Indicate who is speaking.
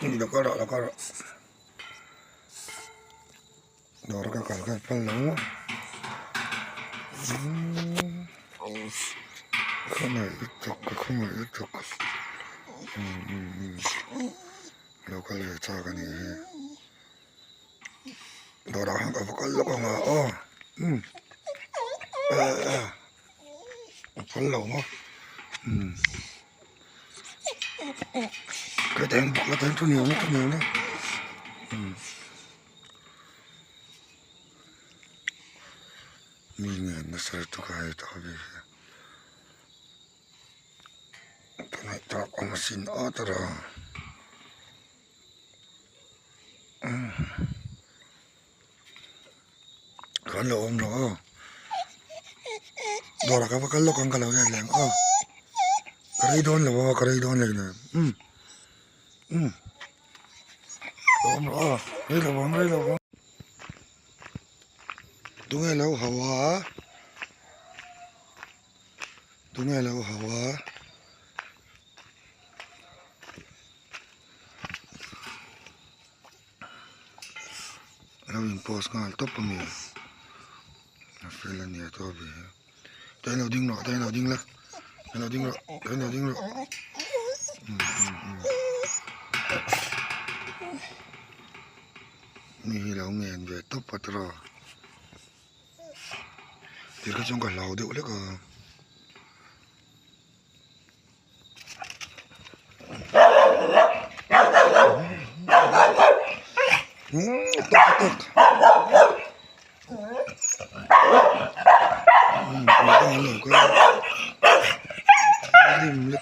Speaker 1: Lo caro. Đó là cái phần lớn. Không phải ít chọc. Lo cái này cho cái này. Đó là hàng cái lo cái mà phần lớn á. Cái tên thu nhiều nữa. Mình nó sẽ tụi cái tao đi. Cái này tao có mà xin ở đó. Cái lỗ ông đó. Đó là cái lỗ con cái lỗ này lẹng. Cái đòn này nè. Ông đó. Đây là bóng. Đúng là lâu hवा. Lâu in post ngal top pa mi. Na fela ni to bi. Tay nào ding la. Mi lâu nghen về top pa tra. Thì cái trong cả lầu điệu đấy cơ. Tốt. Nó đang lẩu cơ. Lim lực.